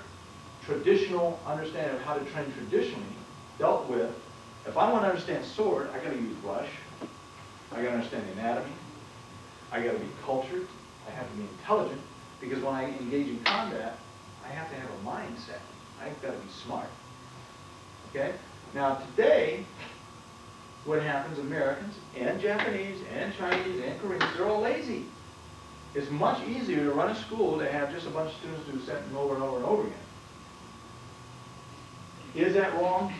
traditional understanding of how to train traditionally dealt with, if I want to understand sword, I got to use brush, I got to understand the anatomy, I got to be cultured, I have to be intelligent, because when I engage in combat, I have to have a mindset. I've got to be smart. Okay? Now today, what happens, Americans and Japanese and Chinese and Koreans, they're all lazy. It's much easier to run a school to have just a bunch of students do something over and over and over again. Is that wrong?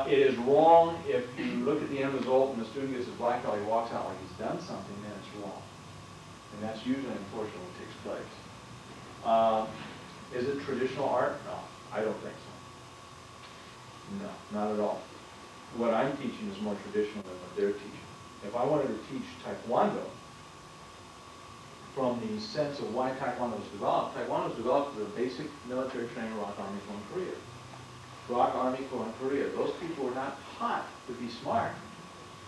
It is wrong if you look at the end result and the student gets his black belt, he walks out like he's done something, then it's wrong. And that's usually, unfortunately, what takes place. Is it traditional art? No, I don't think so. No, not at all. What I'm teaching is more traditional than what they're teaching. If I wanted to teach Taekwondo, from the sense of why Taekwondo was developed as a basic military training Rock Army Corps in Korea. Rock Army Corps in Korea. Those people were not taught to be smart.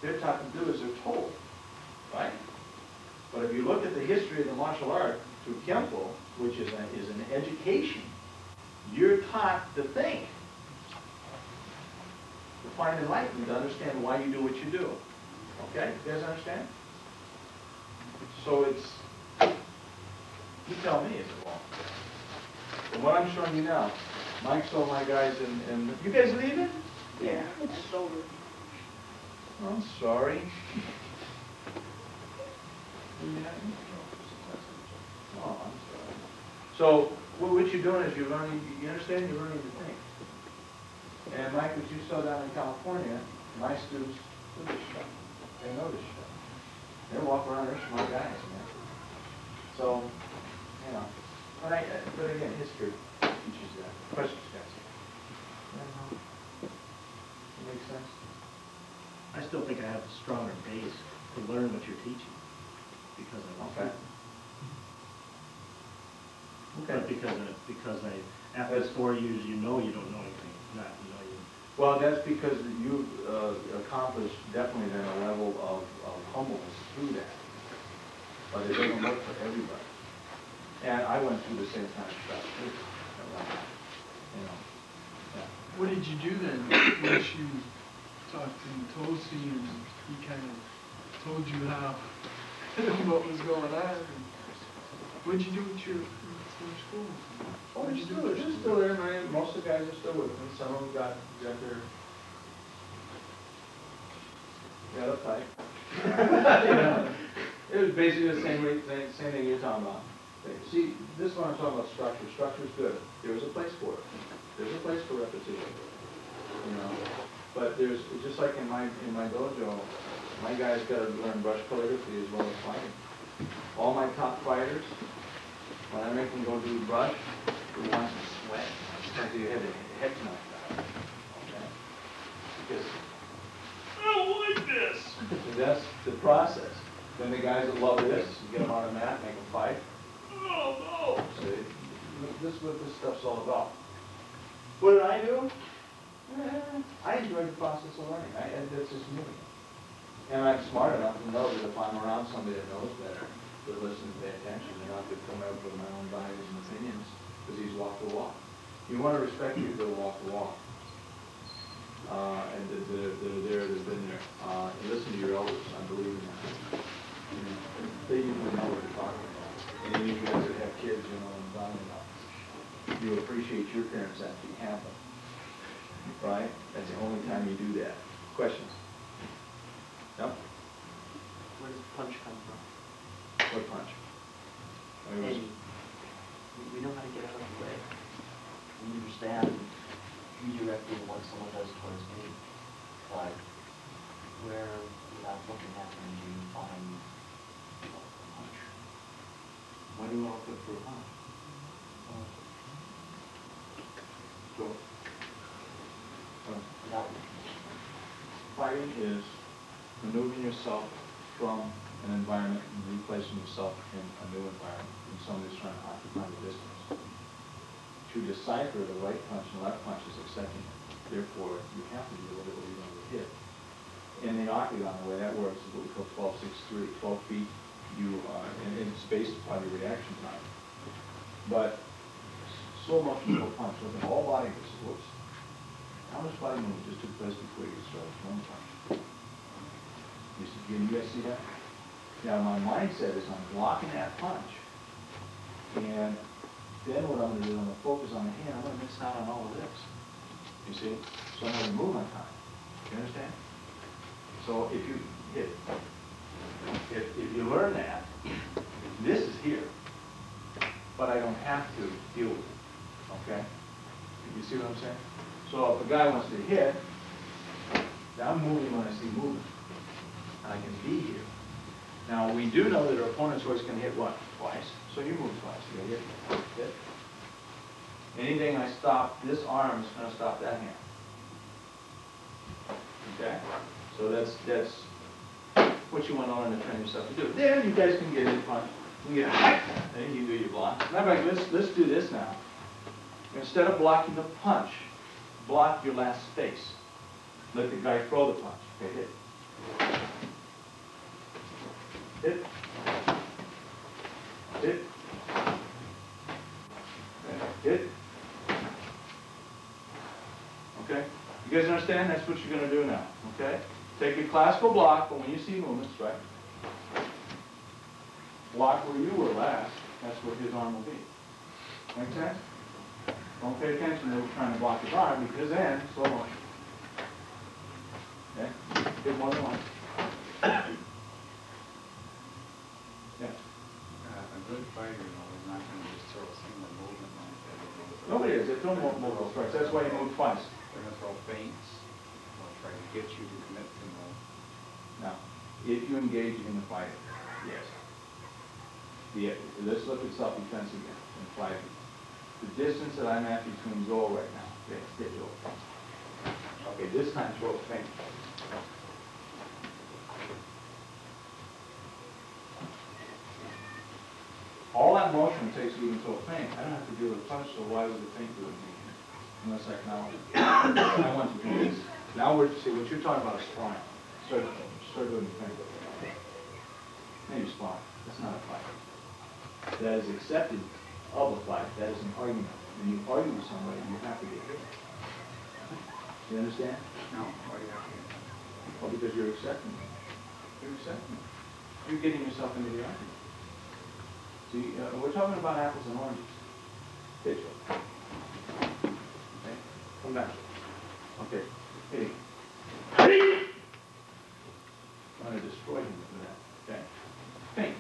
They're taught to do as they're told, right? But if you look at the history of the martial art through Kempo, which is an education, you're taught to think, to find enlightenment, to understand why you do what you do. Okay? You guys understand? So it's, you tell me, is it wrong? From what I'm showing you now, Mike saw my guys and you guys leaving? Yeah, it's over. I'm sorry. Oh, I'm sorry. So what you're doing is you're learning, you understand, you're learning to think. And Mike, what you saw down in California, my students do this stuff. They know this stuff. They walk around, they're smart guys, man. So, you know, but again, history teaches that. Questions, guys? That makes sense? I still think I have a stronger base to learn what you're teaching because I want Okay. But because after 4 years, you know you don't know anything. Not you know you. Well, that's because you've accomplished definitely then a level of humbleness through that. But it doesn't work for everybody. And I went through the same kind of stuff too. You know. Yeah. What did you do then, once you talked to Tosi and he kind of told you how, what was going on? What did you do with your school? Oh, they're still there. Most of the guys are still with me. Some of them got uptight. You know, it was basically the same thing you're talking about. See, this is what I'm talking about, structure. Structure's good. There's a place for it. There's a place for repetition. You know, but there's just like in my dojo, my guys got to learn brush calligraphy as well as fighting. All my top fighters, when I make them go do brush, they want to sweat until you have the heck knocked out. Okay? Because I don't like this. That's the process. Then the guys that love this, you get them on a mat, make them fight. Oh no! See, this is what this stuff's all about. What did I do? I enjoyed the process of learning. That's just me. And I'm smart enough to know that if I'm around somebody that knows better, to listen and pay attention, and not to come up with my own values and opinions, because he's walked the walk. You want to respect people that walk the walk. And that are there, that have been there. And listen to your elders, I believe in that. They usually know what they're talking about. And you guys that have kids, you know what I'm talking about. You appreciate your parents after you have them. Right? That's the only time you do that. Questions? Yep. Where does punch come from? What punch? Hey, we know how to get out of the way. We understand redirecting what someone does towards me. But where, without looking at them, do you find a punch? Why do you want to look for a punch? Go. Without Fighting is maneuvering yourself from an environment and replacing yourself in a new environment, and somebody's trying to occupy the distance. To decipher the right punch and left punch is accepting it. Therefore, you have to do whatever you're going to hit. In the octagon, the way that works is what we call 12-6-3. 12 feet, and it's based upon your reaction time. But slow motion slow punch, look at all body moves. Whoops. How much body movement just took place before you started one punch? You guys see that? Now my mindset is I'm blocking that punch, and then what I'm going to do, I'm going to focus on the hand. I'm going to miss out on all of this. You see? So I'm going to move my time. You understand? So if you hit, if you learn that, this is here, but I don't have to deal with it. Okay? You see what I'm saying? So if a guy wants to hit, I'm moving when I see movement. I can be here. Now we do know that our opponent's always can hit what? Twice. So you move twice. You hit. Anything I stop, this arm is going to stop that hand. Okay? So that's what you want to learn to train yourself to do. Then you guys can get in front. You can get high. Then you do your block. Now, let's do this now. Instead of blocking the punch, block your last space. Let the guy throw the punch. Okay, hit. Hit. Hit. Hit. Okay? You guys understand? That's what you're going to do now. Okay? Take your classical block, but when you see movements, right? Block where you were last. That's what his arm will be. Make sense? Don't pay attention to trying to block his arm, because then, slow motion. Okay? Hit more than once. Yeah. A good fighter, is not going to just throw a single movement like that. Nobody is. They throw multiple strikes. That's why you move twice. They're going to throw feints. They'll try to get you to commit to move. Now, if you engage in the fight, yes. Let's look at self-defense again in fighting. The distance that I'm at between Joel right now. Okay, hit Joel. Okay, this time throw a feint. All that motion takes to even throw a feint. I don't have to deal with a punch, so why would the feint do anything? Unless I acknowledge it. I want to do this. Now we're, see, what you're talking about is sparring. Start doing the feint. Maybe sparring. That's not a fight. That is accepted of a fight. That is an argument. When you argue with somebody, you have to get hit. You understand? No, why do you have to get that? Well, because you're accepting it. You're accepting it. You're getting yourself into the argument. See, we're talking about apples and oranges. Pitch. Okay? Come back. Okay. Hitting. I'm going to destroy him with that. Okay? Feint.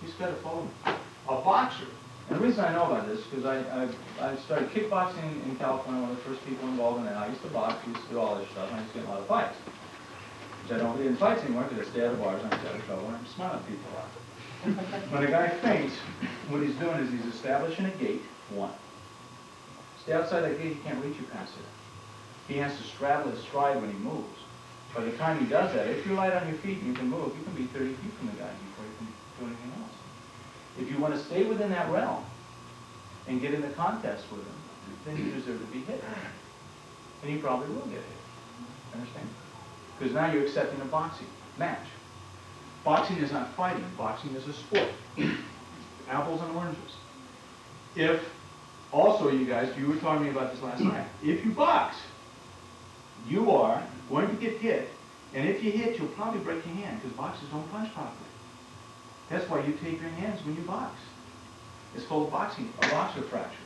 He's got to follow me. A boxer. And the reason I know about this is because I started kickboxing in California, one of the first people involved in that. I used to box, I used to do all this stuff, and I used to get a lot of fights. Which I don't get in fights anymore because I stay out of bars and I stay out of trouble and I'm smiling at people a lot. When a guy feints, what he's doing is he's establishing a gate, one. Stay outside that gate, he can't reach you past it. He has to straddle his stride when he moves. By the time he does that, if you're light on your feet and you can move, you can be 30 feet from the guy before you can do anything else. If you want to stay within that realm and get in the contest with him, then you deserve to be hit. And you probably will get hit. Understand? Because now you're accepting a boxing. match. Boxing is not fighting, boxing is a sport. Apples and oranges. If, also you guys, you were talking to me about this last night, if you box, you are going to get hit, and if you hit, you'll probably break your hand, because boxers don't punch properly. That's why you tape your hands when you box. It's called a boxer fracture.